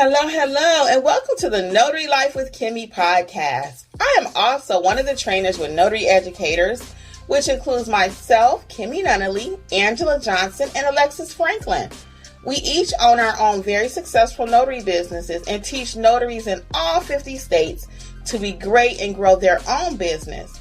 Hello, and welcome to the Notary Life with Kimmi Podcast. I am also one of the trainers with Notary Educators, which includes myself, Kimberly Nunnally, Angela Johnson, and Alexis Franklin. We each own our own very successful notary businesses and teach notaries in all 50 states to be great and grow their own business.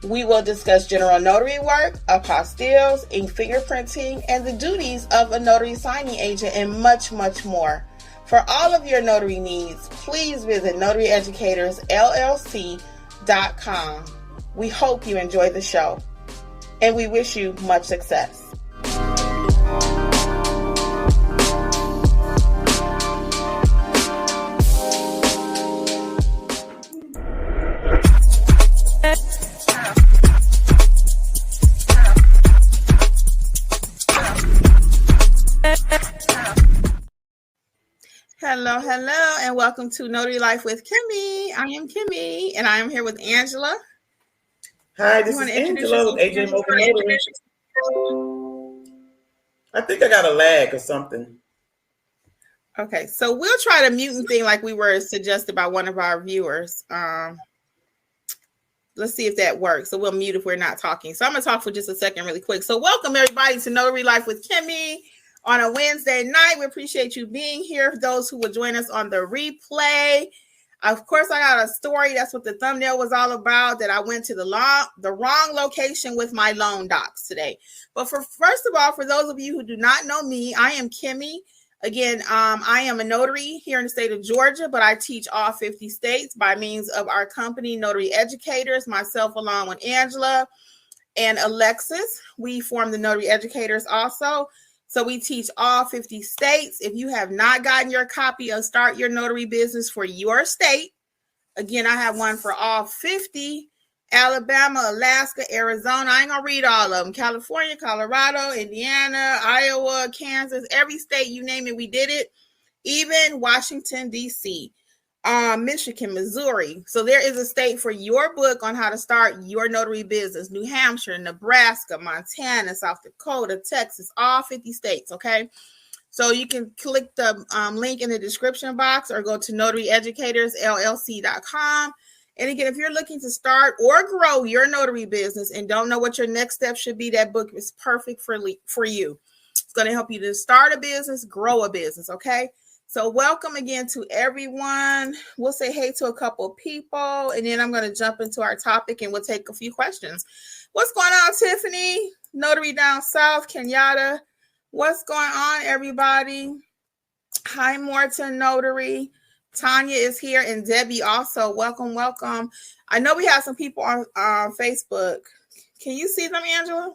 We will discuss general notary work, apostilles, ink fingerprinting, and the duties of a notary signing agent, and much, much more. For all of your notary needs, please visit notaryeducatorsllc.com. We hope you enjoy the show, and we wish you much success. Hello, and welcome to Notary Life with Kimmi. I am Kimmi, and I am here with Angela. Hi, this is Angela with AJ Mobile Notary. I think I got a lag or something. Okay, so we'll try the muting thing like we were suggested by one of our viewers. Let's see if that works. So we'll mute if we're not talking. So I'm going to talk for just a second really quick. So welcome everybody to Notary Life with Kimmi. On a Wednesday night, we appreciate you being here. For those who will join us on the replay, of course, I got a story. That's what the thumbnail was all about, that I went to the wrong location with my loan docs today. But first of all, for those of you who do not know me, I am Kimmi. Again, I am a notary here in the state of Georgia, but I teach all 50 states by means of our company, Notary Educators, myself along with Angela and Alexis. We form the Notary Educators also. So we teach all 50 states. If you have not gotten your copy of Start Your Notary Business for your state, again, I have one for all 50, Alabama, Alaska, Arizona. I ain't going to read all of them. California, Colorado, Indiana, Iowa, Kansas, every state, you name it, we did it. Even Washington, D.C., Michigan, Missouri. So there is a state for your book on how to start your notary business. New Hampshire, Nebraska, Montana, South Dakota, Texas, all 50 states, okay? So you can click the link in the description box or go to notaryeducatorsllc.com. And again, if you're looking to start or grow your notary business and don't know what your next step should be, that book is perfect for you. It's going to help you to start a business, grow a business, okay? So welcome again to everyone. We'll say hey to a couple of people, and then I'm going to jump into our topic, and we'll take a few questions. What's going on, Tiffany? Notary down south, Kenyatta. What's going on, everybody? Hi, Morton Notary. Tanya is here, and Debbie also. Welcome. I know we have some people on Facebook. Can you see them, Angela?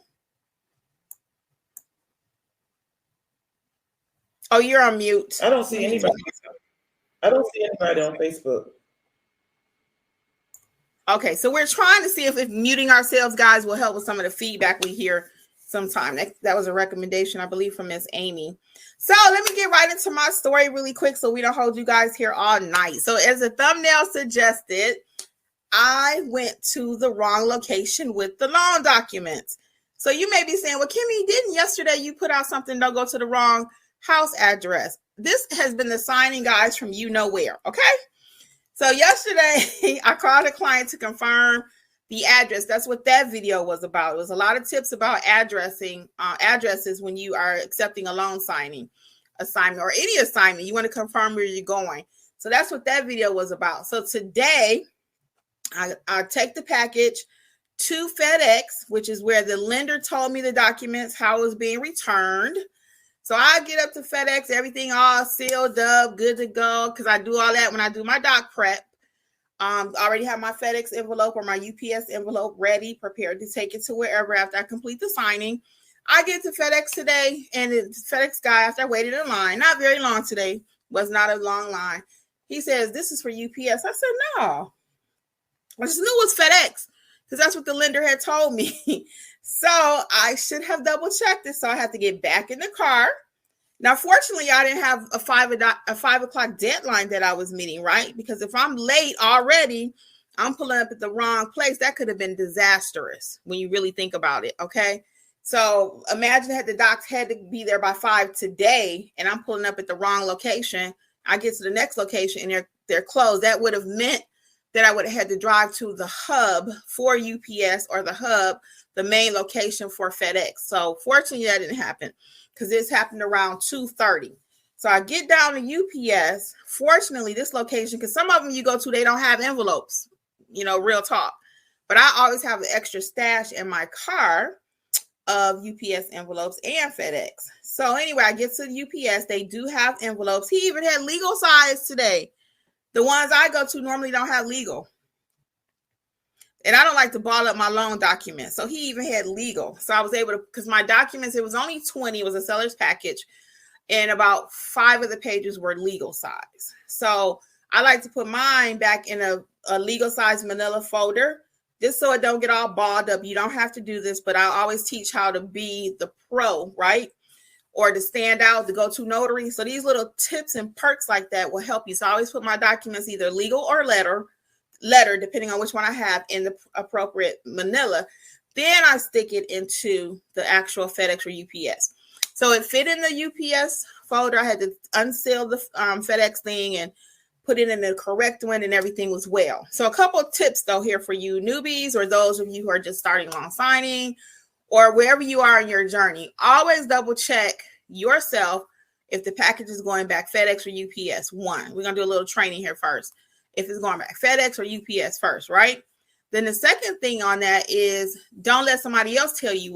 Oh, you're on mute. I don't see anybody. on Facebook. Okay, so we're trying to see if muting ourselves, guys, will help with some of the feedback we hear sometime. That was a recommendation, I believe, from Miss Amy. So let me get right into my story really quick so we don't hold you guys here all night. So as the thumbnail suggested, I went to the wrong location with the loan documents. So you may be saying, well, Kimmi, didn't yesterday you put out something, don't go to the wrong house address? This has been the signing, guys, from you know where, okay? So yesterday, I called a client to confirm the address. That's what that video was about. It was a lot of tips about addresses when you are accepting a loan signing assignment or any assignment. You want to confirm where you're going. So that's what that video was about. So today, I take the package to FedEx, which is where the lender told me the documents, how it was being returned. So I get up to FedEx, everything all sealed up, good to go, because I do all that when I do my doc prep. I already have my FedEx envelope or my UPS envelope ready, prepared to take it to wherever after I complete the signing. I get to FedEx today, and the FedEx guy, after I waited in line, not very long today, was not a long line. He says, "This is for UPS." I said, "No. I just knew it was FedEx because that's what the lender had told me." So I should have double checked this. So I had to get back in the car. Now, fortunately, I didn't have a 5 o'clock deadline that I was meeting, right? Because if I'm late already, I'm pulling up at the wrong place. That could have been disastrous when you really think about it, okay? So imagine that the docs had to be there by 5 today, and I'm pulling up at the wrong location. I get to the next location and they're closed. That would have meant that I would have had to drive to the hub for UPS or the hub, the main location for FedEx. So fortunately that didn't happen because this happened around 2:30. So I get down to UPS. Fortunately, this location, because some of them you go to, they don't have envelopes, real talk. But I always have an extra stash in my car of UPS envelopes and FedEx. So anyway, I get to the UPS. They do have envelopes. He even had legal size today. The ones I go to normally don't have legal. And I don't like to ball up my loan documents. So he even had legal. So I was able to, because my documents, it was only 20. It was a seller's package. And about 5 of the pages were legal size. So I like to put mine back in a legal size manila folder, just so it don't get all balled up. You don't have to do this, but I always teach how to be the pro, right? Or to stand out, to go to notary. So these little tips and perks like that will help you. So I always put my documents either legal or letter, depending on which one I have, in the appropriate manila. Then I stick it into the actual FedEx or UPS. So it fit in the UPS folder. I had to unseal the FedEx thing and put it in the correct one, and everything was well. So a couple of tips though here for you newbies, or those of you who are just starting loan signing, or wherever you are in your journey. Always double check yourself if the package is going back FedEx or UPS. One, we're gonna do a little training here first. If it's going back FedEx or UPS first, right? Then the second thing on that is don't let somebody else tell you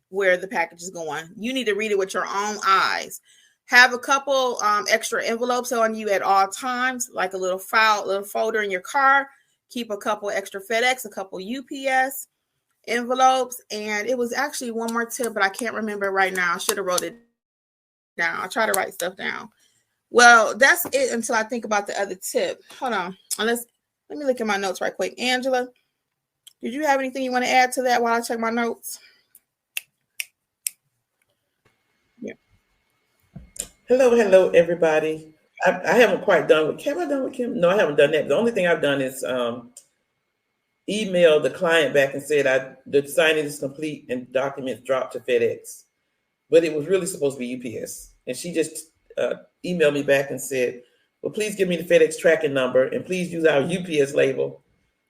where the package is going. You need to read it with your own eyes. Have a couple extra envelopes on you at all times, like a little folder in your car. Keep a couple extra FedEx, a couple UPS envelopes. And it was actually one more tip, but I can't remember right now. I should have wrote it down. I try to write stuff down. Well, that's it until I think about the other tip. Hold on. Let me look at my notes right quick. Angela, did you have anything you want to add to that while I check my notes? Yeah. Hello, everybody. I haven't quite done with Kim. Have I done with Kim? No, I haven't done that. The only thing I've done is email the client back and said the signing is complete and documents dropped to FedEx. But it was really supposed to be UPS. And she just emailed me back and said, well, please give me the FedEx tracking number and please use our UPS label.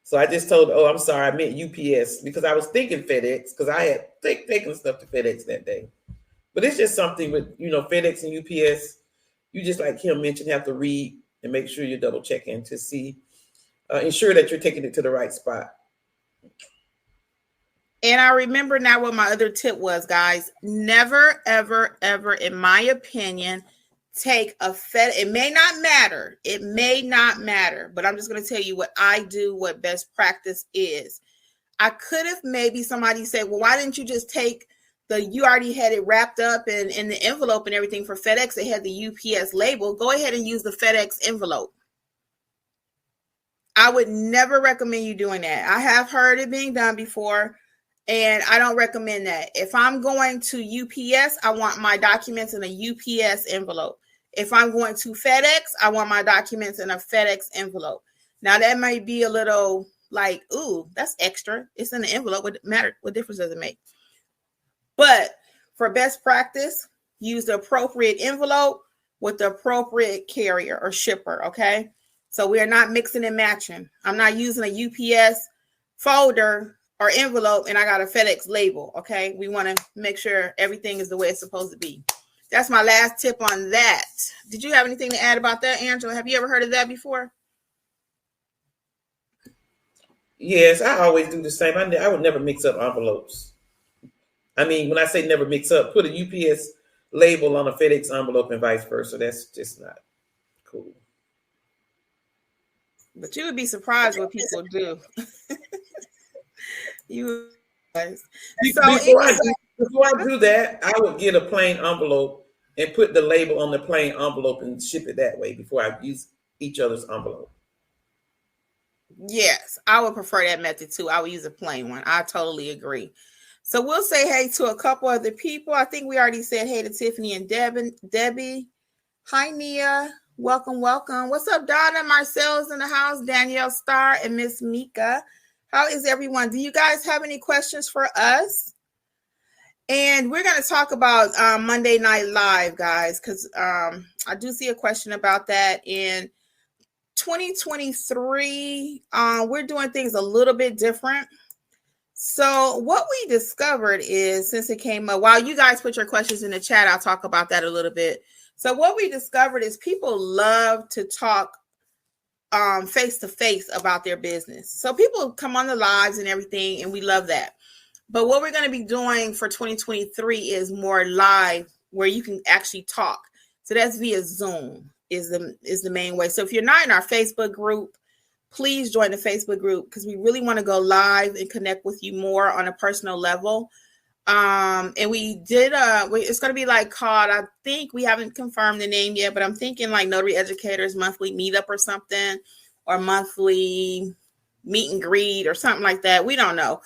So I just told her, oh, I'm sorry, I meant UPS, because I was thinking FedEx, because I had taken stuff to FedEx that day. But it's just something with, FedEx and UPS, you just, like Kim mentioned, have to read and make sure you're double checking to see, ensure that you're taking it to the right spot. And I remember now what my other tip was, guys. Never, ever, ever, in my opinion, take a it may not matter, but I'm just going to tell you what I do, what best practice is. I could have maybe somebody said, well, why didn't you just take you already had it wrapped up and in the envelope and everything for FedEx. It had the UPS label. Go ahead and use the FedEx envelope. I would never recommend you doing that. I have heard it being done before, and I don't recommend that. If I'm going to UPS, I want my documents in a UPS envelope. If I'm going to FedEx, I want my documents in a FedEx envelope. Now, that might be a little like, ooh, that's extra. It's in the envelope. What difference does it make? But for best practice, use the appropriate envelope with the appropriate carrier or shipper, okay? So we are not mixing and matching. I'm not using a UPS folder or envelope and I got a FedEx label, okay? We want to make sure everything is the way it's supposed to be. That's my last tip on that. Did you have anything to add about that, Angela? Have you ever heard of that before? Yes, I always do the same. I would never mix up envelopes. I mean, when I say never mix up, put a UPS label on a FedEx envelope and vice versa. That's just not cool. But you would be surprised what people do. You guys. Before I do that, I would get a plain envelope and put the label on the plain envelope and ship it that way before I use each other's envelope. Yes, I would prefer that method too. I would use a plain one. I totally agree. So we'll say hey to a couple other people. I think we already said hey to Tiffany and Debbie. Hi, Nia. Welcome. What's up, Donna? Marcel's in the house. Danielle Starr and Miss Mika. How is everyone? Do you guys have any questions for us? And we're going to talk about Monday Night Live, guys, because I do see a question about that. In 2023, we're doing things a little bit different. So what we discovered is, since it came up, while you guys put your questions in the chat, I'll talk about that a little bit. So what we discovered is people love to talk face to face about their business. So people come on the lives and everything, and we love that. But what we're going to be doing for 2023 is more live, where you can actually talk. So that's via Zoom is the main way. So if you're not in our Facebook group, please join the Facebook group, because we really want to go live and connect with you more on a personal level. And we did it's going to be like called, I think we haven't confirmed the name yet, but I'm thinking like Notary Educators Monthly Meetup or something, or monthly meet and greet or something like that. We don't know.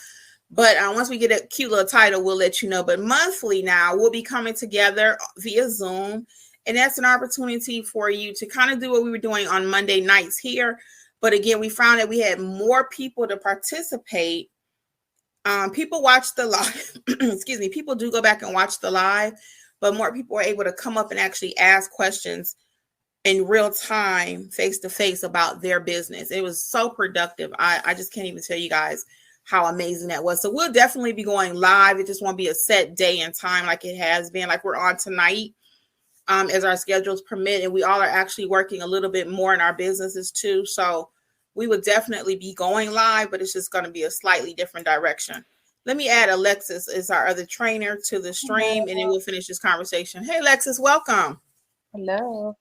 But once we get a cute little title, we'll let you know. But monthly now, we'll be coming together via Zoom. And that's an opportunity for you to kind of do what we were doing on Monday nights here. But again, we found that we had more people to participate. People watch the live. Excuse me. People do go back and watch the live. But more people are able to come up and actually ask questions in real time, face to face, about their business. It was so productive. I just can't even tell you guys how amazing that was. So we'll definitely be going live. It just won't be a set day and time like it has been, like we're on tonight, as our schedules permit. And we all are actually working a little bit more in our businesses too. So we would definitely be going live, but it's just going to be a slightly different direction. Let me add Alexis as our other trainer to the stream, and then we'll finish this conversation. Hey, Alexis, welcome. Hello.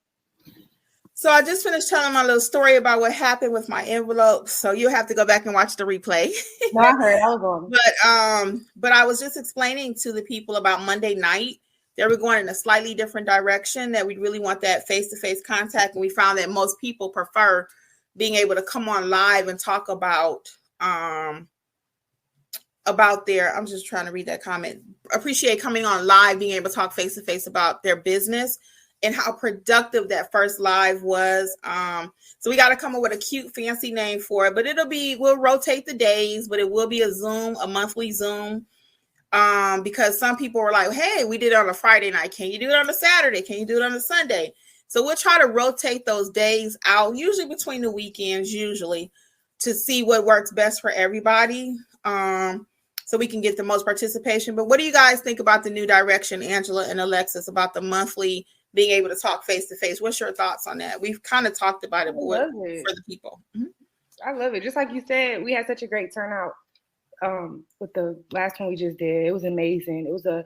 So I just finished telling my little story about what happened with my envelope. So you'll have to go back and watch the replay. No, I heard. I was on. But I was just explaining to the people about Monday night. They were going in a slightly different direction, that we really want that face-to-face contact. And we found that most people prefer being able to come on live and talk about their, I'm just trying to read that comment. Appreciate coming on live, being able to talk face-to-face about their business, and how productive that first live was. So we got to come up with a cute, fancy name for it, but we'll rotate the days, but it will be a monthly Zoom. Because some people were like, hey, we did it on a Friday night. Can you do it on a Saturday? Can you do it on a Sunday? So we'll try to rotate those days out, usually between the weekends, to see what works best for everybody. So we can get the most participation. But what do you guys think about the new direction, Angela and Alexis, about the monthly being able to talk face to face? What's your thoughts on that? We've kind of talked about it, for the people. Mm-hmm. I love it. Just like you said, we had such a great turnout with the last one we just did. It was amazing. It was a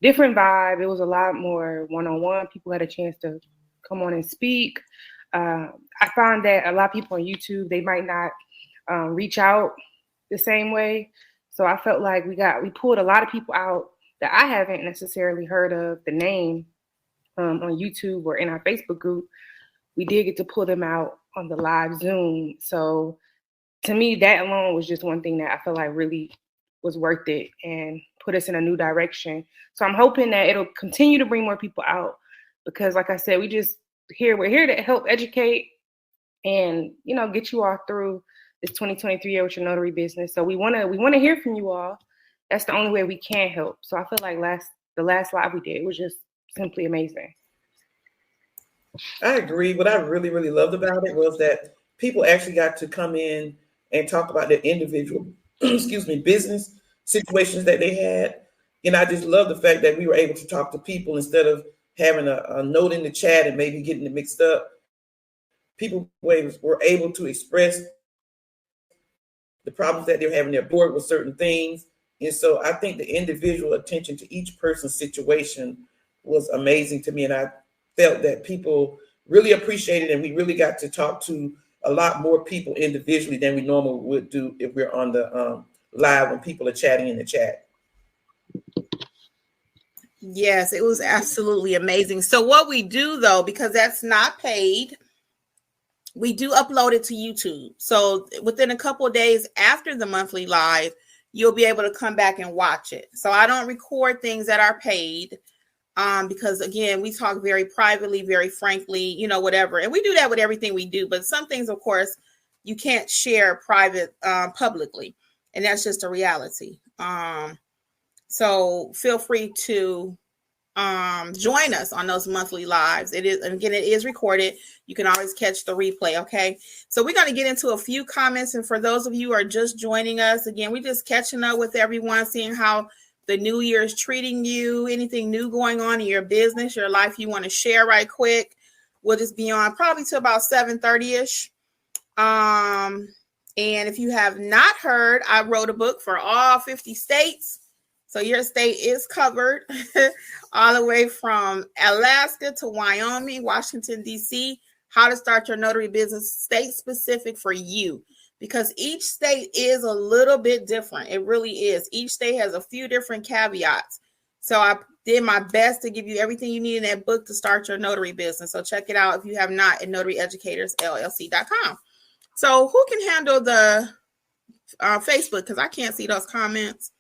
different vibe. It was a lot more one-on-one. People had a chance to come on and speak. I found that a lot of people on YouTube, they might not reach out the same way. So I felt like we pulled a lot of people out that I haven't necessarily heard of the name on YouTube or in our Facebook group. We did get to pull them out on the live Zoom. So to me, that alone was just one thing that I feel like really was worth it and put us in a new direction. So I'm hoping that it'll continue to bring more people out, because like I said, we're here to help educate and, get you all through this 2023 year with your notary business. So we want to hear from you all. That's the only way we can help. So I feel like the last live we did was just simply amazing. I agree. What I really, really loved about it was that people actually got to come in and talk about their individual, business situations that they had. And I just love the fact that we were able to talk to people instead of having a note in the chat and maybe getting it mixed up. People were able to express the problems that they're having their board with certain things. And so I think the individual attention to each person's situation was amazing to me. And I felt that people really appreciated it, and we really got to talk to a lot more people individually than we normally would do if we're on the live when people are chatting in the chat. Yes, it was absolutely amazing. So what we do, though, because that's not paid, we do upload it to YouTube. So within a couple of days after the monthly live, you'll be able to come back and watch it. So I don't record things that are paid because, again, we talk very privately, very frankly, whatever. And we do that with everything we do. But some things, of course, you can't share private publicly. And that's just a reality. So feel free to join us on those monthly lives. It is recorded. You can always catch the replay. Okay. So we're going to get into a few comments. And for those of you who are just joining us, again, we're just catching up with everyone, seeing how the new year is treating you, anything new going on in your business, your life you want to share right quick. We'll just be on probably to about 7:30ish. And if you have not heard, I wrote a book for all 50 states. So your state is covered all the way from Alaska to Wyoming, Washington, D.C., how to start your notary business state specific for you, because each state is a little bit different. It really is. Each state has a few different caveats. So I did my best to give you everything you need in that book to start your notary business. So check it out if you have not at notaryeducatorsllc.com. So who can handle the Facebook? Because I can't see those comments.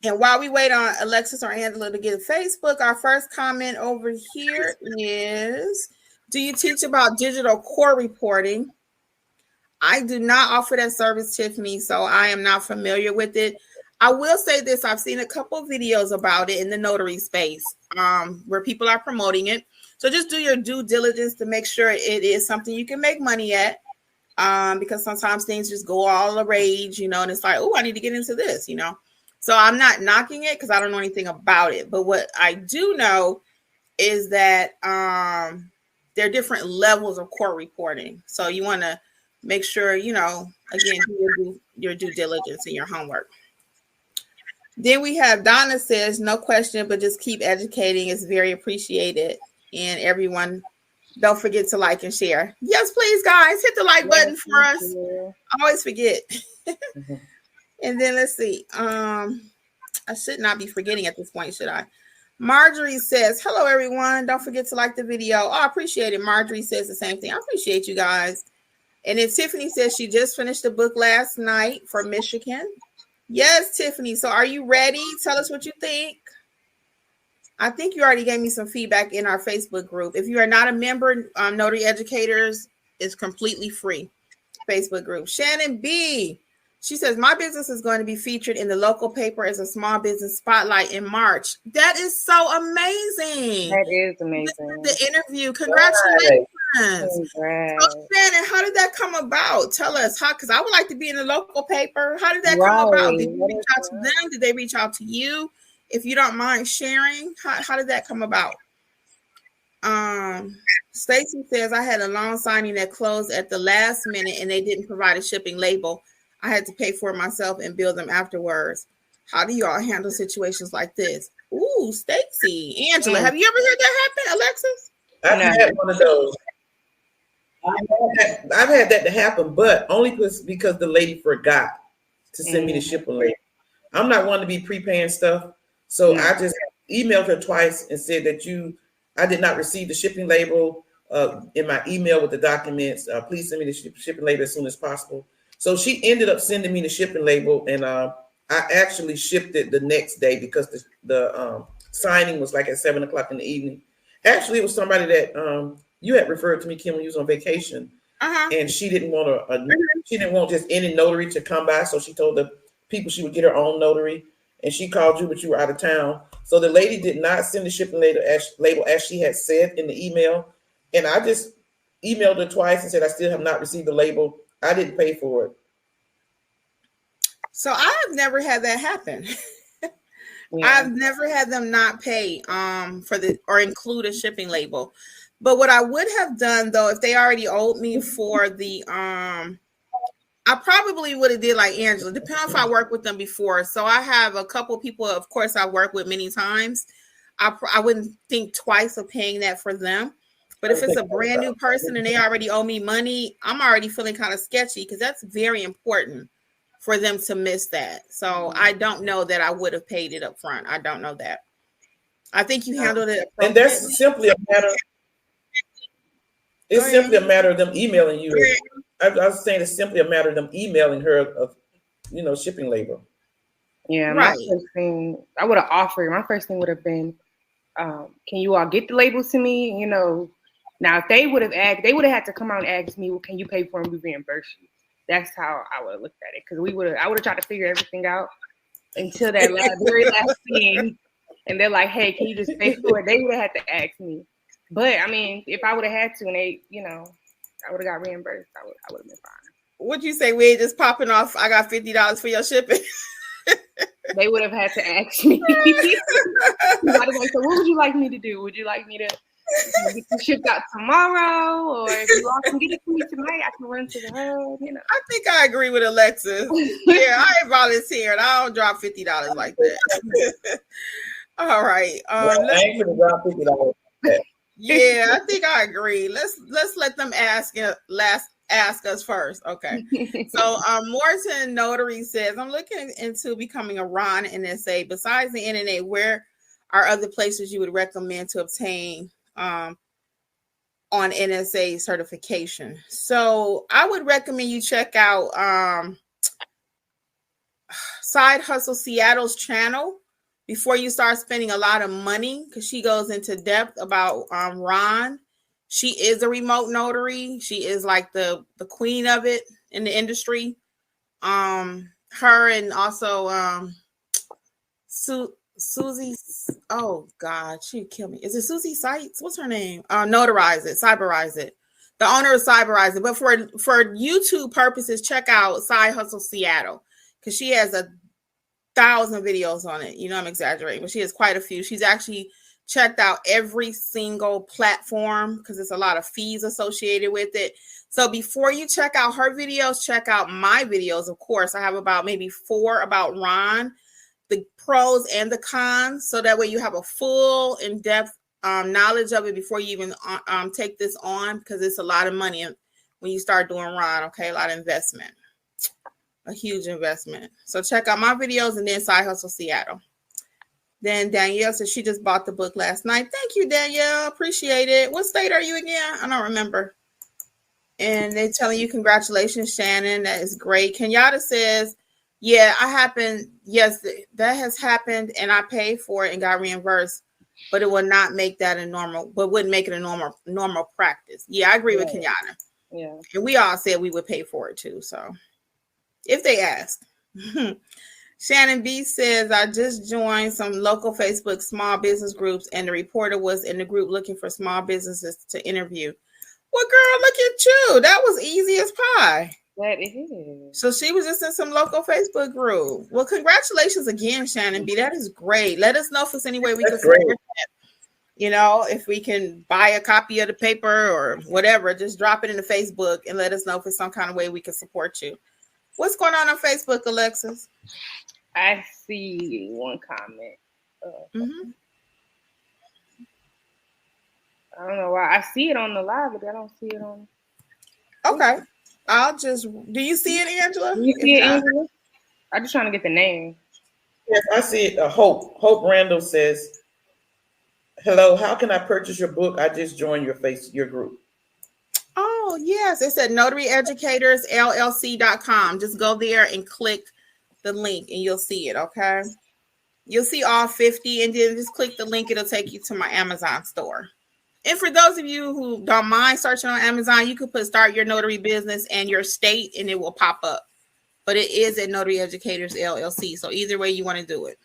And while we wait on Alexis or Angela to get Facebook, our first comment over here is, do you teach about digital core reporting? I do not offer that service, Tiffany, so I am not familiar with it. I will say this. I've seen a couple of videos about it in the notary space where people are promoting it. So just do your due diligence to make sure it is something you can make money at. Because sometimes things just go all the rage, and it's like, oh, I need to get into this, So I'm not knocking it because I don't know anything about it. But what I do know is that there are different levels of core reporting. So you want to make sure, again, do your due diligence and your homework. Then we have Donna says, no question, but just keep educating. It's very appreciated. And everyone, don't forget to like and share. Yes, please, guys. Hit the like button for us. I always forget. And then let's see. I should not be forgetting at this point, should I? Marjorie says, hello, everyone. Don't forget to like the video. Oh, I appreciate it. Marjorie says the same thing. I appreciate you guys. And then Tiffany says she just finished the book last night for Michigan. Yes, Tiffany. So are you ready? Tell us what you think. I think you already gave me some feedback in our Facebook group. If you are not a member, Notary Educators is completely free Facebook group. Shannon B. She says, my business is going to be featured in the local paper as a small business spotlight in March. That is so amazing. That is amazing. The interview. Congratulations. Congrats. So, Shannon, how did that come about? Tell us how, because I would like to be in the local paper. How did that come about? Did you reach out to them? Did they reach out to you? If you don't mind sharing, how did that come about? Stacy says, I had a loan signing that closed at the last minute and they didn't provide a shipping label. I had to pay for it myself and bill them afterwards. How do you all handle situations like this? Ooh, Stacy. Angela, have you ever heard that happen, Alexis? I've had one of those. I've had that to happen, but only because the lady forgot to send me the shipping label. I'm not one to be prepaying stuff. So I just emailed her twice and said that I did not receive the shipping label in my email with the documents. Please send me the shipping label as soon as possible. So she ended up sending me the shipping label, and I actually shipped it the next day because the signing was like at 7:00 in the evening. Actually, it was somebody that you had referred to me, Kim, when you was on vacation, and she didn't want just any notary to come by. So she told the people she would get her own notary. And she called you, but you were out of town. So the lady did not send the shipping label as she had said in the email. And I just emailed her twice and said, I still have not received the label. I didn't pay for it. So I have never had that happen. I've never had them not pay or include a shipping label. But what I would have done, though, if they already owed me for the I probably would have did like Angela, depending if I worked with them before. So I have a couple people, of course, I work with many times. I wouldn't think twice of paying that for them. But if it's a brand new person and they already owe me money, I'm already feeling kind of sketchy because that's very important for them to miss that. So I don't know that I would have paid it up front. I don't know that. I think you handled it. And that's simply a matter. It's simply a matter of them emailing you. I was saying it's simply a matter of them emailing her of, shipping label. Yeah, my first thing I would have offered. My first thing would have been, can you all get the labels to me? Now if they would have asked, they would have had to come out and ask me, well, can you pay for them? We reimburse you. That's how I would have looked at it, because I would have tried to figure everything out until that very last thing, and they're like, "Hey, can you just pay for it?" They would have had to ask me. But I mean, if I would have had to, and they, I would have got reimbursed, I would have been fine. What'd you say? We ain't just popping off. I got $50 for your shipping. They would have had to ask me. I was like, so what would you like me to do? Would you like me to get you shipped out tomorrow, or if you all can get it to me tonight, I can run to the hub, I think I agree with Alexis. Yeah, I ain't volunteering. I don't drop $50 like that. All right. I ain't gonna drop $50. Yeah, I think I agree. Let's let them ask us first. Okay. So Morton Notary says, I'm looking into becoming a RON NSA. Besides the internet, where are other places you would recommend to obtain on NSA certification? So I would recommend you check out Side Hustle Seattle's channel before you start spending a lot of money, because she goes into depth about RON. She is a remote notary. She is like the queen of it in the industry. Her and also Susie. Oh God, she'd kill me. Is it Susie Sites? What's her name? Notarize It, Cyberize It. The owner of Cyberize It. But for YouTube purposes, check out Side Hustle Seattle, because she has 1,000 videos on it. I'm exaggerating, but she has quite a few. She's actually checked out every single platform, because there's a lot of fees associated with it. So before you check out her videos, check out my videos. Of course, I have about maybe 4 about RON, the pros and the cons, so that way you have a full in-depth knowledge of it before you even take this on, because it's a lot of money when you start doing RON. Okay, a lot of investment, a huge investment. So check out my videos and then Side Hustle Seattle. Then Danielle says she just bought the book last night. Thank you, Danielle. Appreciate it. What state are you again? I don't remember. And they're telling you congratulations, Shannon. That is great. Kenyatta says, yeah, yes, that has happened, and I paid for it and got reimbursed, but it would not make that wouldn't make it a normal practice. Yeah, I agree with Kenyatta. Yeah. And we all said we would pay for it too. So if they ask. Shannon B says, I just joined some local Facebook small business groups, and the reporter was in the group looking for small businesses to interview. Well, girl, look at you. That was easy as pie. That is. So she was just in some local Facebook group. Well, congratulations again, Shannon B. That is great. Let us know if there's any way we can support that. If we can buy a copy of the paper or whatever, just drop it in the Facebook and let us know if it's some kind of way we can support you. What's going on Facebook, Alexis? I see one comment. I don't know why. I see it on the live, but I don't see it on. Okay. Do you see it, Angela? Do you see it, Angela? I'm just trying to get the name. Yes, I see it. Hope Randall says, hello, how can I purchase your book? I just joined your group. Oh, yes. It said notaryeducatorsllc.com. Just go there and click the link and you'll see it, okay? You'll see all 50 and then just click the link. It'll take you to my Amazon store. And for those of you who don't mind searching on Amazon, you could put start your notary business and your state and it will pop up. But it is at Notary Educators LLC. So either way you want to do it.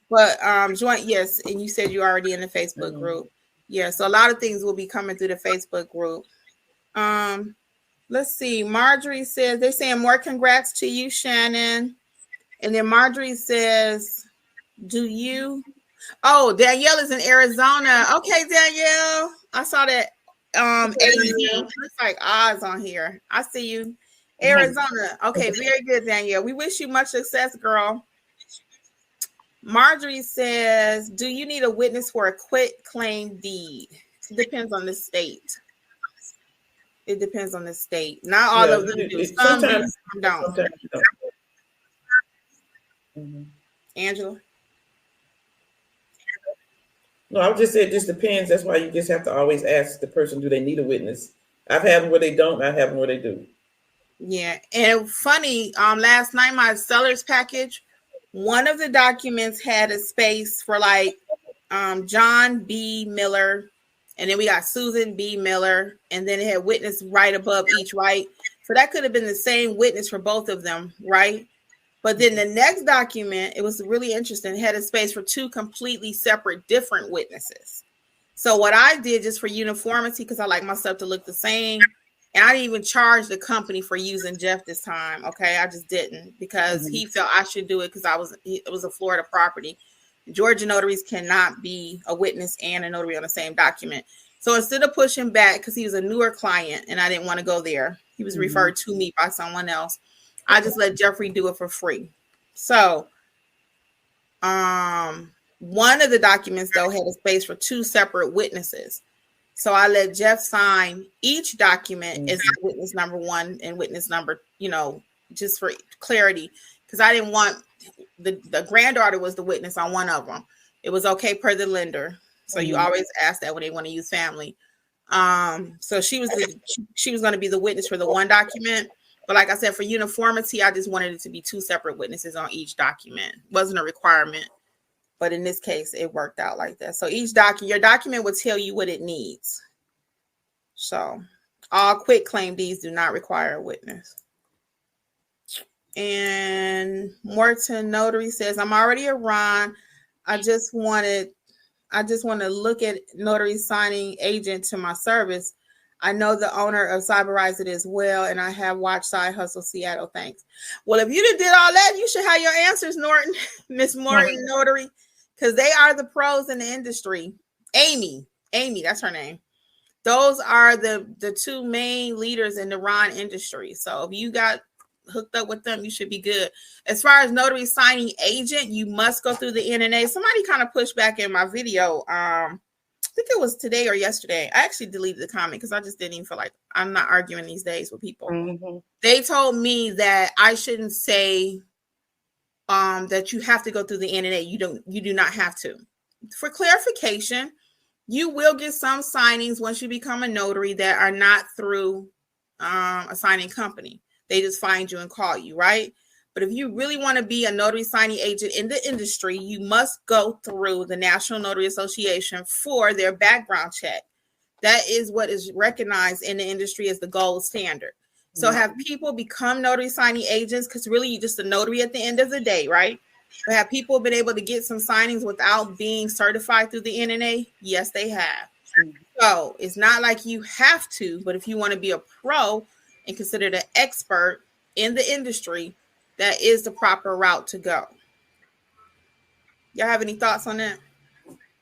But join, yes, and you said you're already in the Facebook group. Yeah, so a lot of things will be coming through the Facebook group. Let's see. Marjorie says, they're saying more congrats to you, Shannon. And then Marjorie says, Danielle is in Arizona. Okay, Danielle. I saw that. It's like odds on here. I see you. Arizona. Okay, very good, Danielle. We wish you much success, girl. Marjorie says, do you need a witness for a quit claim deed? It depends on the state. It depends on the state. Not all of them do. Some don't. Angela? No, I would just say it just depends. That's why you just have to always ask the person, do they need a witness? I've had them where they don't. I have them where they do. Yeah. And funny, last night, my seller's package, one of the documents had a space for like John B. Miller. And then we got Susan B. Miller. And then it had witness right above each right. So that could have been the same witness for both of them, right? But then the next document, it was really interesting. It had a space for two completely separate, different witnesses. So what I did, just for uniformity, because I like my stuff to look the same, and I didn't even charge the company for using Jeff this time. Okay, I just didn't, because he felt I should do it because it was a Florida property. Georgia notaries cannot be a witness and a notary on the same document. So instead of pushing back, because he was a newer client and I didn't want to go there, he was referred to me by someone else, I just let Jeffrey do it for free. So one of the documents, though, had a space for two separate witnesses. So I let Jeff sign each document as witness number one and witness number, just for clarity, because I didn't want the granddaughter was the witness on one of them. It was okay per the lender. So you always ask that when they want to use family. So she was going to be the witness for the one document. But like I said, for uniformity, I just wanted it to be two separate witnesses on each document. Wasn't a requirement. But in this case, it worked out like that. So your document will tell you what it needs. So all quitclaim deeds do not require a witness. And Morton Notary says, I'm already a Ron. I just want to look at notary signing agent to my service. I know the owner of Cyberize It as well, and I have watched Side Hustle Seattle. Thanks. Well, if you did all that, you should have your answers, Norton, Miss Morton Notary, because they are the pros in the industry. Amy, that's her name. Those are the two main leaders in the Ron industry. So if you got hooked up with them, you should be good. As far as notary signing agent, you must go through the NNA. Somebody kind of pushed back in my video. I think it was today or yesterday. I actually deleted the comment because I just didn't even feel like I'm not arguing these days with people. They told me that I shouldn't say that you have to go through the NNA. You do not have to. For clarification, you will get some signings once you become a notary that are not through a signing company. They just find you and call you, right? But if you really want to be a notary signing agent in the industry, you must go through the National Notary Association for their background check. That is what is recognized in the industry as the gold standard. So have people become notary signing agents, because really you're just a notary at the end of the day, right? But have people been able to get some signings without being certified through the NNA? Yes, they have. So it's not like you have to, but if you want to be a pro and considered an expert in the industry, that is the proper route to go. Y'all have any thoughts on that?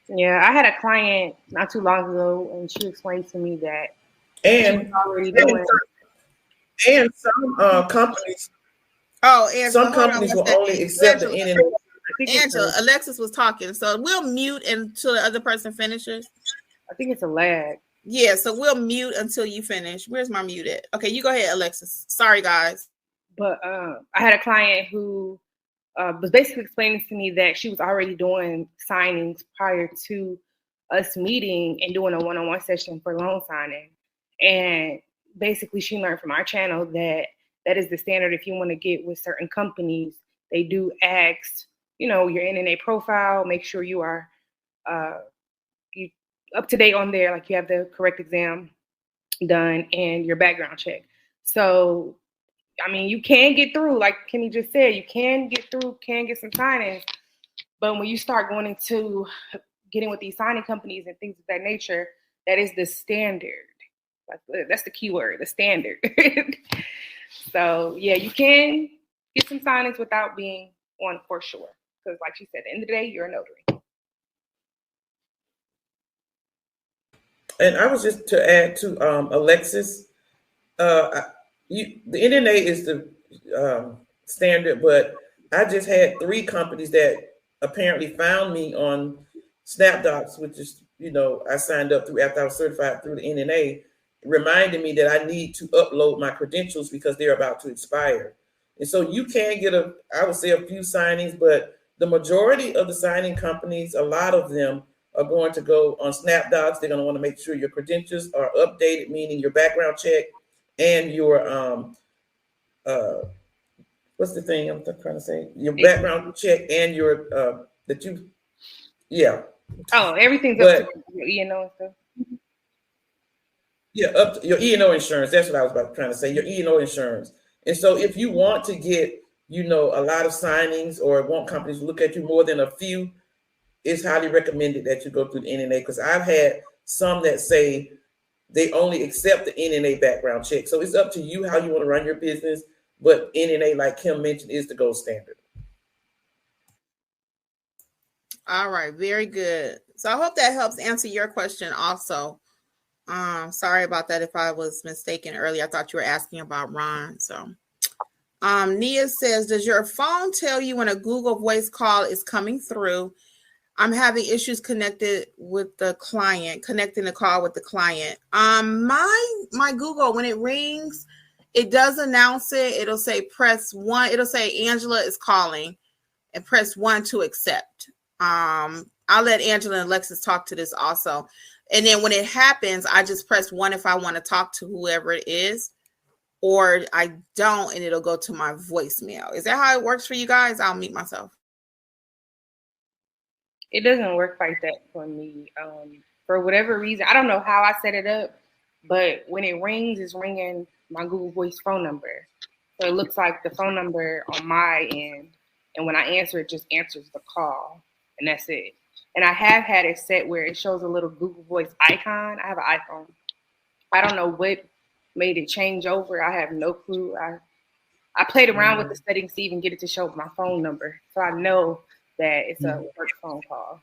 Yeah, I had a client not too long ago, and she explained to me that and she was already doing. And some companies. Some companies will only accept the NNA. Angela, Alexis was talking, so we'll mute until the other person finishes. I think it's a lag. Yeah, so we'll mute until you finish. Where's my mute at? Okay, you go ahead, Alexis. Sorry, guys. But I had a client who was basically explaining to me that she was already doing signings prior to us meeting and doing a one-on-one session for loan signing. And basically she learned from our channel that is the standard. If you want to get with certain companies, they do ask, your NNA profile, make sure you are you up to date on there, like you have the correct exam done and your background check. So, I mean, you can get through, like Kimmi just said, you can get through, can get some signings. But when you start going into getting with these signing companies and things of that nature, that is the standard. Like, that's the key word, the standard. So, yeah, you can get some signings without being on for sure. Because like she said, at the end of the day, you're a notary. And I was just to add to Alexis, the NNA is the standard, but I just had 3 companies that apparently found me on SnapDocs, which is, I signed up through after I was certified through the NNA, reminding me that I need to upload my credentials because they're about to expire. And so you can get I would say a few signings, but the majority of the signing companies, a lot of them are going to go on SnapDocs. They're going to want to make sure your credentials are updated, meaning your background check and your what's the thing I'm trying to say? Your background check and your Oh, everything's up to stuff. Yeah, up to your E&O insurance. That's what I was trying to say. Your E&O insurance. And so if you want to get, a lot of signings or want companies to look at you more than a few, it's highly recommended that you go through the NNA, because I've had some that say they only accept the NNA background check. So it's up to you how you want to run your business. But NNA, like Kim mentioned, is the gold standard. All right, very good. So I hope that helps answer your question also. Sorry about that if I was mistaken earlier. I thought you were asking about Ron. So Nia says, does your phone tell you when a Google Voice call is coming through? I'm having issues connecting the call with the client. My Google, when it rings, it does announce it. It'll say press 1. It'll say Angela is calling, and press 1 to accept. I'll let Angela and Alexis talk to this also. And then when it happens, I just press 1 if I want to talk to whoever it is, or I don't, and it'll go to my voicemail. Is that how it works for you guys? I'll mute myself. It doesn't work like that for me. For whatever reason, I don't know how I set it up, but when it rings, it's ringing my Google Voice phone number. So it looks like the phone number on my end, and when I answer, it just answers the call, and that's it. And I have had it set where it shows a little Google Voice icon. I have an iPhone. I don't know what made it change over. I have no clue. I played around with the settings to even get it to show my phone number, so I know that it's a work phone call.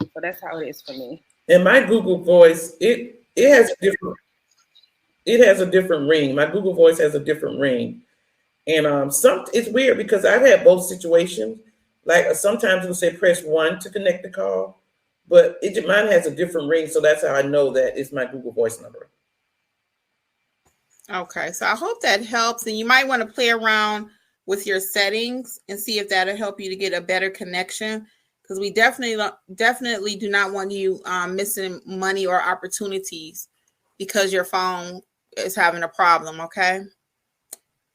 So that's how it is for me. And my Google Voice, it has a different ring. My Google Voice has a different ring. And it's weird because I've had both situations. Like sometimes it'll say press 1 to connect the call, but mine has a different ring. So that's how I know that it's my Google Voice number. Okay, so I hope that helps. And you might want to play around with your settings and see if that'll help you to get a better connection, because we definitely do not want you missing money or opportunities because your phone is having a problem. Okay.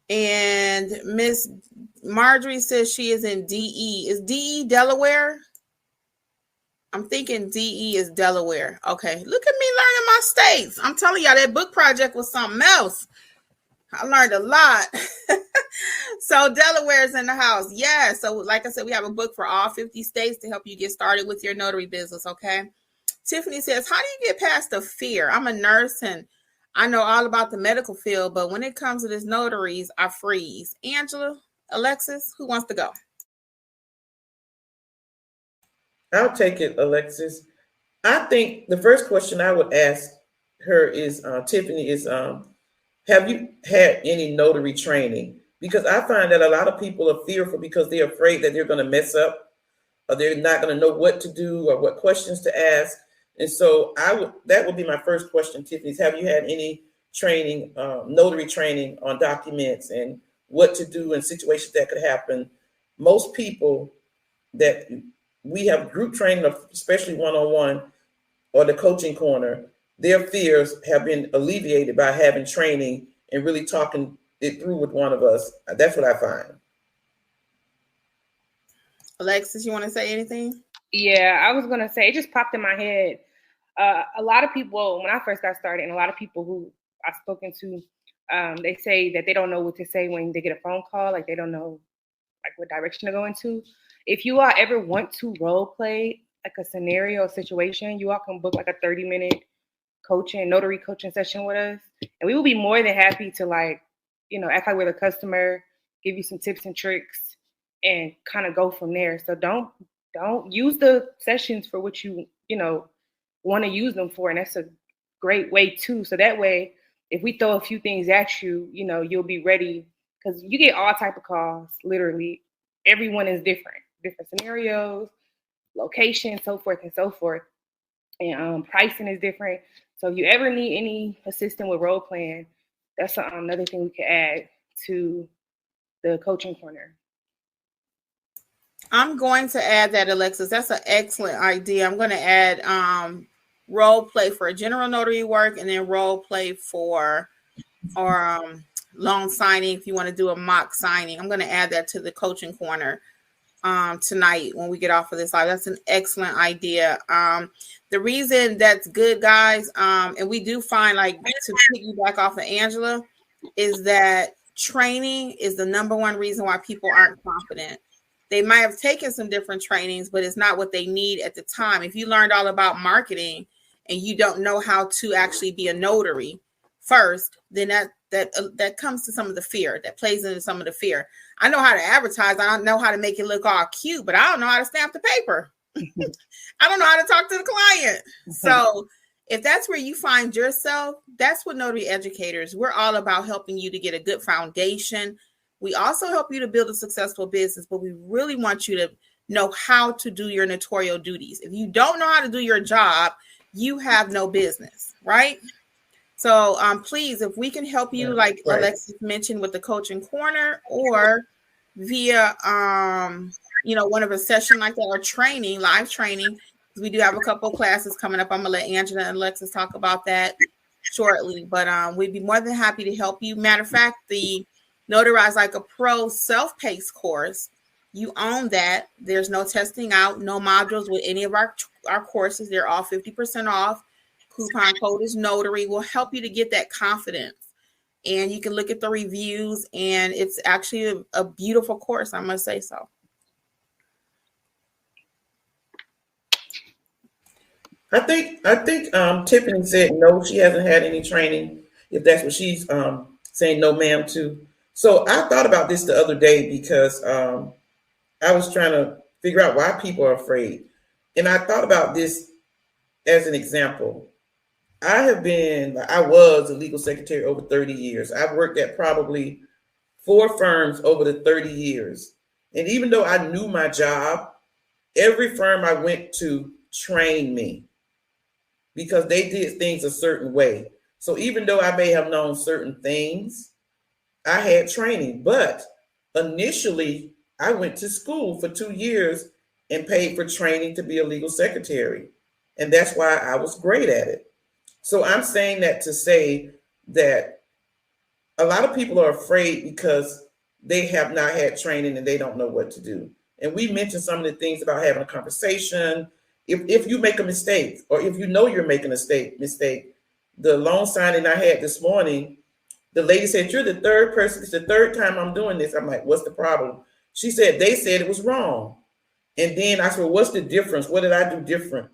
And Miss Marjorie says she is in DE. Is DE Delaware? I'm thinking DE is Delaware. Okay. Look at me learning my states. I'm telling y'all, that book project was something else. I learned a lot. So Delaware's in the house. Yeah. So like I said, we have a book for all 50 states to help you get started with your notary business. Okay. Tiffany says, how do you get past the fear? I'm a nurse and I know all about the medical field, but when it comes to this notaries, I freeze. Angela, Alexis, who wants to go? I'll take it, Alexis. I think the first question I would ask her is, Tiffany, is have you had any notary training? Because I find that a lot of people are fearful because they're afraid that they're going to mess up, or they're not going to know what to do or what questions to ask. And so that would be my first question, Tiffany. Have you had any training, notary training on documents and what to do in situations that could happen? Most people that we have group training, especially one-on-one or the coaching corner, their fears have been alleviated by having training and really talking it through with one of us. That's what I find. Alexis, you want to say anything? Yeah, I was going to say, it just popped in my head. A lot of people, when I first got started, and a lot of people who I've spoken to, they say that they don't know what to say when they get a phone call. Like they don't know like what direction to go into. If you all ever want to role play like a scenario situation, you all can book like a 30-minute notary coaching session with us. And we will be more than happy to act like we're the customer, give you some tips and tricks and kind of go from there. So don't use the sessions for what you want to use them for. And that's a great way too. So that way, if we throw a few things at you, you'll be ready, because you get all type of calls. Literally, everyone is different scenarios, location, so forth and so forth. And pricing is different. So if you ever need any assistance with role playing, that's another thing we could add to the coaching corner. I'm going to add that, Alexis. That's an excellent idea. I'm going to add role play for general notary work, and then role play for loan signing if you want to do a mock signing. I'm going to add that to the coaching corner. tonight when we get off of this live. That's an excellent idea. The reason that's good, guys, and we do find, like, to piggyback off of Angela, is that training is the number one reason why people aren't confident. They might have taken some different trainings, but it's not what they need at the time. If you learned all about marketing and you don't know how to actually be a notary first, then that comes to some of the fear, that plays into some of the fear. I know how to advertise. I don't know how to make it look all cute, but I don't know how to stamp the paper. I don't know how to talk to the client. So if that's where you find yourself, that's what Notary Educators, we're all about, helping you to get a good foundation. We also help you to build a successful business, but we really want you to know how to do your notarial duties. If you don't know how to do your job, you have no business, right? So please, if we can help you, like Alexis mentioned, with the coaching corner, or via, one of a session like that, or training, live training, we do have a couple of classes coming up. I'm going to let Angela and Alexis talk about that shortly, but we'd be more than happy to help you. Matter of fact, the Notarize Like a Pro self-paced course, you own that. There's no testing out, no modules with any of our courses. They're all 50% off. Coupon code is Notary. Will help you to get that confidence. And you can look at the reviews, and it's actually a beautiful course, I must say so. I think Tiffany said no, she hasn't had any training, if that's what she's saying no ma'am to. So I thought about this the other day because I was trying to figure out why people are afraid. And I thought about this as an example. I was a legal secretary over 30 years. I've worked at probably 4 firms over the 30 years. And even though I knew my job, every firm I went to trained me because they did things a certain way. So even though I may have known certain things, I had training. But initially, I went to school for 2 years and paid for training to be a legal secretary. And that's why I was great at it. So I'm saying that to say that a lot of people are afraid because they have not had training and they don't know what to do. And we mentioned some of the things about having a conversation. If you make a mistake, or if you know you're making a mistake, the loan signing I had this morning, the lady said, "You're the third person. It's the third time I'm doing this." I'm like, "What's the problem?" She said, "They said it was wrong." And then I said, "Well, what's the difference? What did I do different?"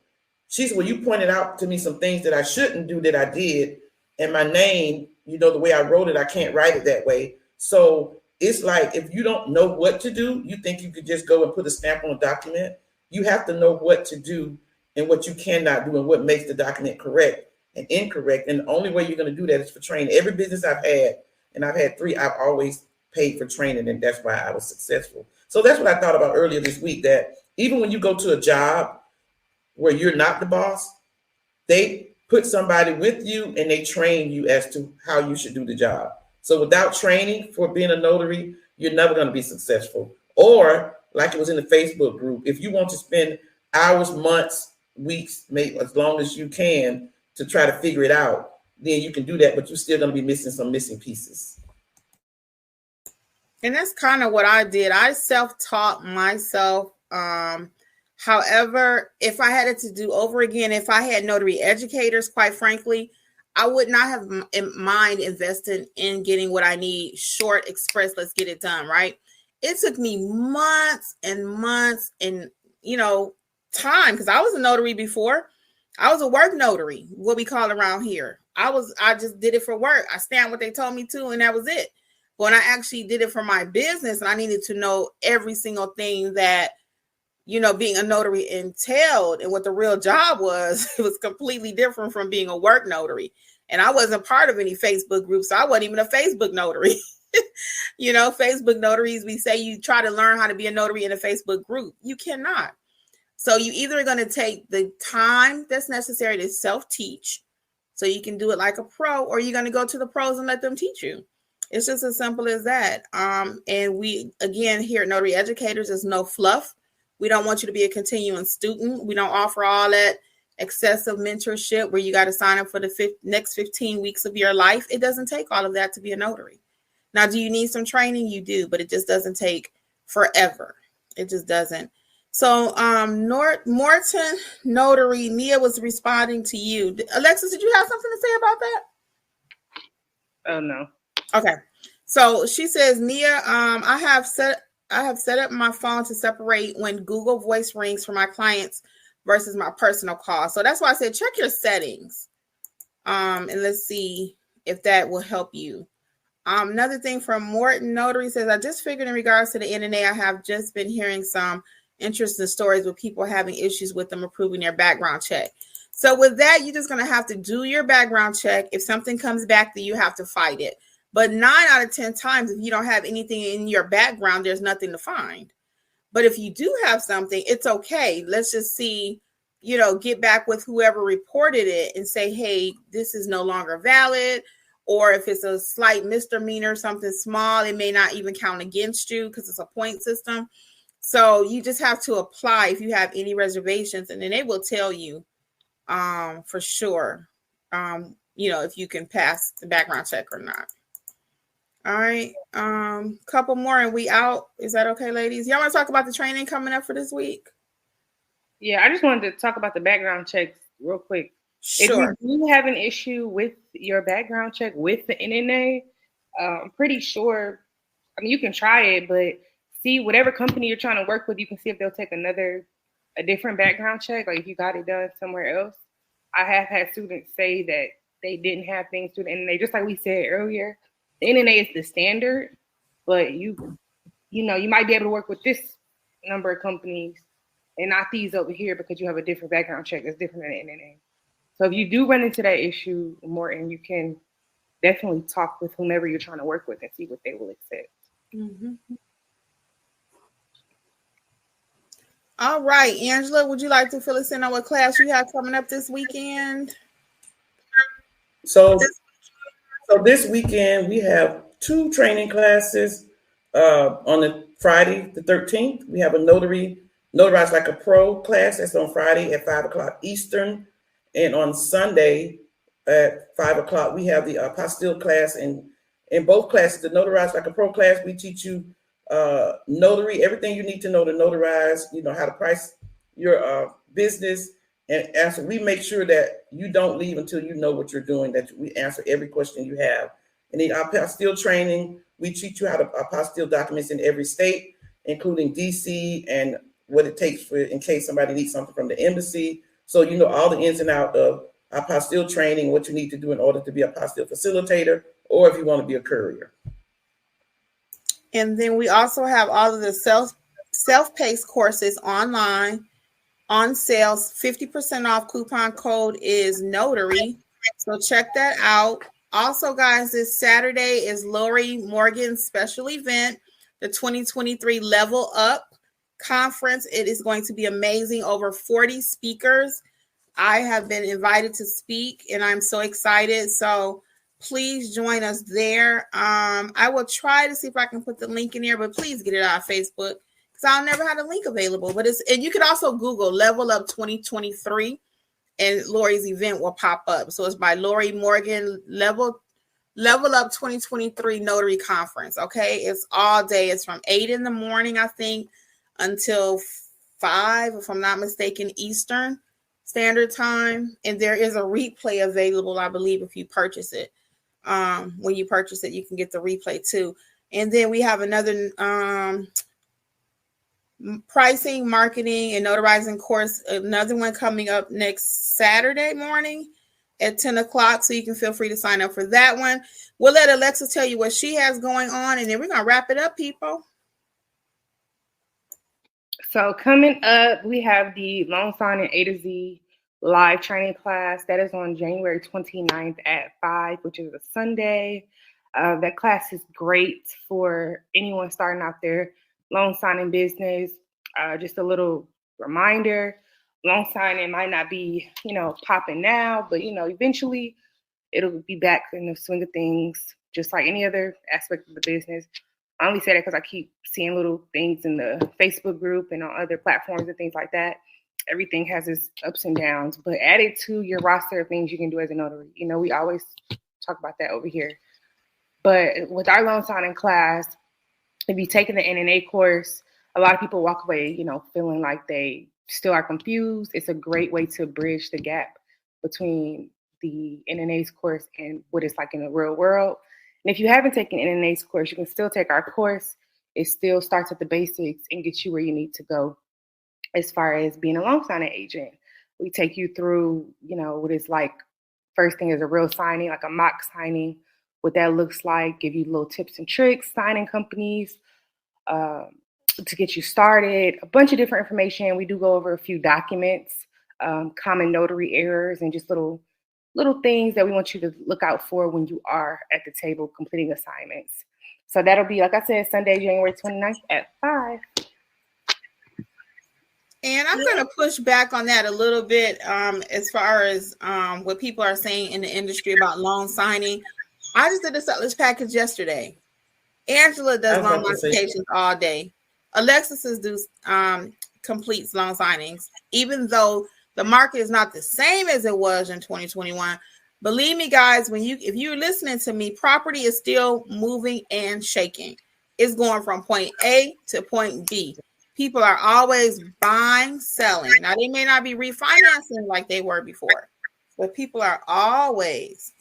She said, "Well, you pointed out to me some things that I shouldn't do that I did. And my name, the way I wrote it, I can't write it that way." So it's like, if you don't know what to do, you think you could just go and put a stamp on a document. You have to know what to do and what you cannot do and what makes the document correct and incorrect. And the only way you're going to do that is for training. Every business I've had, and I've had 3, I've always paid for training, and that's why I was successful. So that's what I thought about earlier this week, that even when you go to a job where you're not the boss, they put somebody with you and they train you as to how you should do the job. So without training for being a notary, you're never going to be successful. Or like it was in the Facebook group, if you want to spend hours, months, weeks, maybe as long as you can to try to figure it out, then you can do that, but you're still going to be missing some missing pieces. And that's kind of what I did. I self-taught myself. However, if I had it to do over again, if I had Notary Educators, quite frankly, I would not have in mind investing in getting what I need, short, express, let's get it done, right? It took me months and months and, time, because I was a notary before. I was a work notary, what we call around here. I just did it for work. I stamped what they told me to, and that was it. But when I actually did it for my business, and I needed to know every single thing that, being a notary entailed and what the real job was, it was completely different from being a work notary. And I wasn't part of any Facebook groups, so I wasn't even a Facebook notary. Facebook notaries, we say you try to learn how to be a notary in a Facebook group. You cannot. So you either are going to take the time that's necessary to self-teach so you can do it like a pro, or you're going to go to the pros and let them teach you. It's just as simple as that. And we, again, here at Notary Educators, there's no fluff. We don't want you to be a continuing student. We don't offer all that excessive mentorship where you got to sign up for the next 15 weeks of your life. It doesn't take all of that to be a notary. Now, do you need some training? You do, but it just doesn't take forever. It just doesn't. So Morton Notary, Nia was responding to you. Alexis, did you have something to say about that? Oh no. Okay. So she says, Nia, I have set up my phone to separate when Google Voice rings for my clients versus my personal call. So that's why I said check your settings. And let's see if that will help you. Another thing from Morton Notary says, I just figured in regards to the NNA, I have just been hearing some interesting stories with people having issues with them approving their background check. So with that, you're just going to have to do your background check. If something comes back, then you have to fight it. But 9 out of 10 times, if you don't have anything in your background, there's nothing to find. But if you do have something, it's okay. Let's just see, get back with whoever reported it and say, hey, this is no longer valid. Or if it's a slight misdemeanor, something small, it may not even count against you because it's a point system. So you just have to apply if you have any reservations, and then they will tell you for sure, if you can pass the background check or not. All right. Couple more and we out. Is that okay, ladies? Y'all want to talk about the training coming up for this week? Yeah, I just wanted to talk about the background checks real quick. Sure. If you do have an issue with your background check with the NNA, I'm pretty sure, you can try it, but see whatever company you're trying to work with, you can see if they'll take a different background check, like if you got it done somewhere else. I have had students say that they didn't have things through the NNA, just like we said earlier. The NNA is the standard, but you might be able to work with this number of companies and not these over here because you have a different background check that's different than the NNA. So if you do run into that issue, Morton, you can definitely talk with whomever you're trying to work with and see what they will accept. Mm-hmm. All right, Angela, would you like to fill us in on what class you have coming up this weekend? So this weekend we have 2 training classes. On the Friday, the 13th, we have a Notarize Like a Pro class. That's on Friday at 5:00 Eastern. And on Sunday at 5:00, we have the apostille class. And in both classes, the Notarize Like a Pro class, we teach you notary, everything you need to know to notarize, how to price your business. And answer, we make sure that you don't leave until you know what you're doing, that we answer every question you have. And the apostille training, we teach you how to apostille documents in every state, including DC, and what it takes for in case somebody needs something from the embassy. So you know all the ins and outs of apostille training, what you need to do in order to be a apostille facilitator, or if you want to be a courier. And then we also have all of the self-paced courses online on sale. 50% off. Coupon code is Notary. So check that out. Also, guys, this Saturday is Lori Morgan's special event, the 2023 Level Up Conference. It is going to be amazing. Over 40 speakers. I have been invited to speak, and I'm so excited. So please join us there. I will try to see if I can put the link in here, but please get it out of Facebook because I'll never have a link available. And you can also Google Level Up 2023. And Lori's event will pop up. So it's by Lori Morgan, Level Up 2023 Notary Conference. Okay, it's all day. It's from 8 in the morning, I think, until 5, if I'm not mistaken, Eastern Standard Time. And there is a replay available, I believe, if you purchase it. When you purchase it, you can get the replay too. And then we have another pricing, marketing, and notarizing course, another one coming up next Saturday morning at 10 o'clock. So you can feel free to sign up for that one. We'll let Alexis tell you what she has going on, and then we're going to wrap it up, people. So coming up, we have the loan signing A to Z live training class. That is on January 29th at 5, which is a Sunday. That class is great for anyone starting out their loan signing business. Just a little reminder, loan signing might not be, popping now, but, eventually it'll be back in the swing of things, just like any other aspect of the business. I only say that because I keep seeing little things in the Facebook group and on other platforms and things like that. Everything has its ups and downs, but add it to your roster of things you can do as a notary. We always talk about that over here. But with our loan signing class, if you take the NNA course, a lot of people walk away, feeling like they still are confused. It's a great way to bridge the gap between the NNA's course and what it's like in the real world. And if you haven't taken NNA's course, you can still take our course. It still starts at the basics and gets you where you need to go as far as being a loan signing agent. We take you through, what it's like. First thing is a real signing, like a mock signing, what that looks like, give you little tips and tricks, signing companies, to get you started, a bunch of different information. We do go over a few documents, common notary errors, and just little things that we want you to look out for when you are at the table completing assignments. So that'll be, like I said, Sunday, January 29th at 5. And I'm going to push back on that a little bit as far as what people are saying in the industry about loan signing. I just did a settlers package yesterday. Angela does loan modifications all day. Alexis completes loan signings, even though the market is not the same as it was in 2021. Believe me, guys, if you're listening to me, property is still moving and shaking. It's going from point A to point B. People are always buying, selling. Now, they may not be refinancing like they were before, but people are always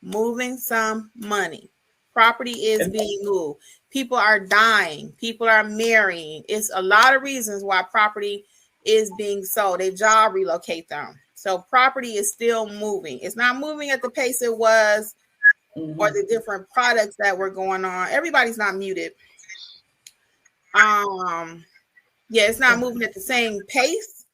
moving some money. Property is being moved. People are dying. People are marrying. It's a lot of reasons why property is being sold. They job relocate them. So property is still moving. It's not moving at the pace it was, or the different products that were going on. Everybody's not muted. It's not moving at the same pace,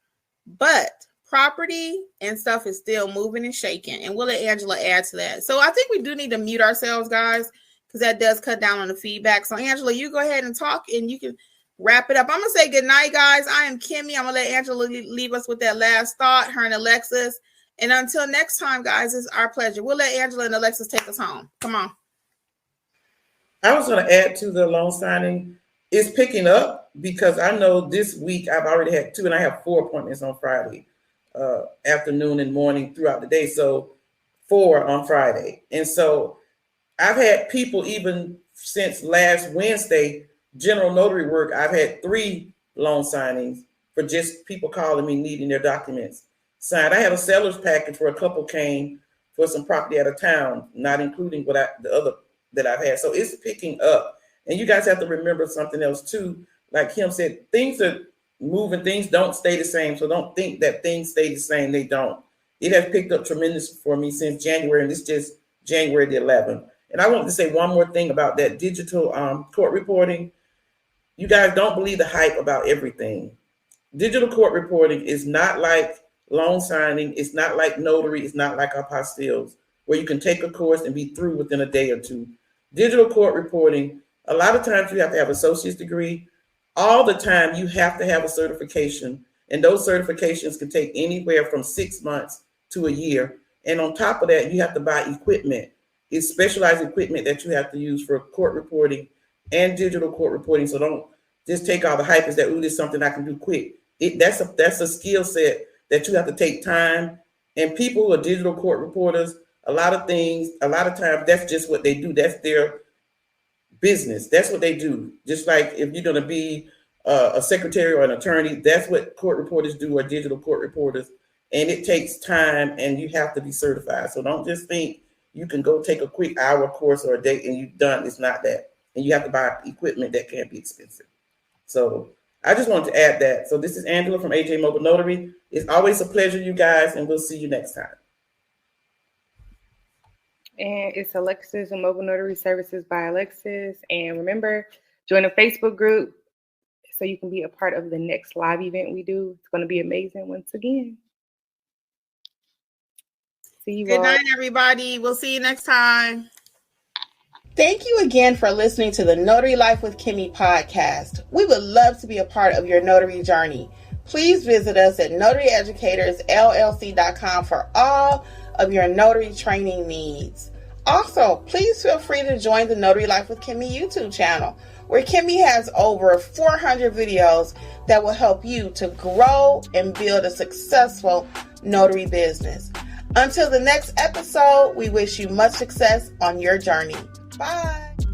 but property and stuff is still moving and shaking. And we'll let Angela add to that. So I think we do need to mute ourselves, guys, because that does cut down on the feedback. So Angela, you go ahead and talk and you can wrap it up. I'm going to say good night, guys. I am Kimmi. I'm going to let Angela leave us with that last thought, her and Alexis. And until next time, guys, it's our pleasure. We'll let Angela and Alexis take us home. Come on. I was going to add to the loan signing. It's picking up because I know this week I've already had 2 and I have 4 appointments on Friday, afternoon and morning throughout the day. So 4 on Friday. And so I've had people even since last Wednesday, general notary work. I've had 3 loan signings for just people calling me needing their documents signed. I had a seller's package where a couple came for some property out of town, not including the other that I've had. So it's picking up. And you guys have to remember something else too. Like Kim said, things are moving. Things don't stay the same. So don't think that things stay the same. They don't. It has picked up tremendous for me since January, and it's just January the 11th. And I want to say one more thing about that digital court reporting. You guys don't believe the hype about everything. Digital court reporting is not like loan signing. It's not like notary. It's not like apostilles, where you can take a course and be through within a day or 2. Digital court reporting, a lot of times you have to have an associate's degree. All the time you have to have a certification. And those certifications can take anywhere from 6 months to a year. And on top of that, you have to buy equipment. It's specialized equipment that you have to use for court reporting and digital court reporting. So don't just take all the hype as that, this is something I can do quick. That's a skill set that you have to take time. And people who are digital court reporters, a lot of times, that's just what they do. That's their business. That's what they do. Just like if you're going to be a secretary or an attorney, that's what court reporters do, or digital court reporters. And it takes time and you have to be certified. So don't just think you can go take a quick hour course or a day and you've done. It's not that. And you have to buy equipment that can be expensive. So I just wanted to add that. So this is Angela from AJ Mobile Notary. It's always a pleasure, you guys, and we'll see you next time. And it's Alexis and Mobile Notary Services by Alexis. And remember, join a Facebook group so you can be a part of the next live event we do. It's going to be amazing once again. See you all. Good night, everybody. We'll see you next time. Thank you again for listening to the Notary Life with Kimmi podcast. We would love to be a part of your notary journey. Please visit us at notaryeducatorsllc.com for all of your notary training needs. Also, please feel free to join the Notary Life with Kimmi YouTube channel, where Kimmi has over 400 videos that will help you to grow and build a successful notary business. Until the next episode, we wish you much success on your journey. Bye.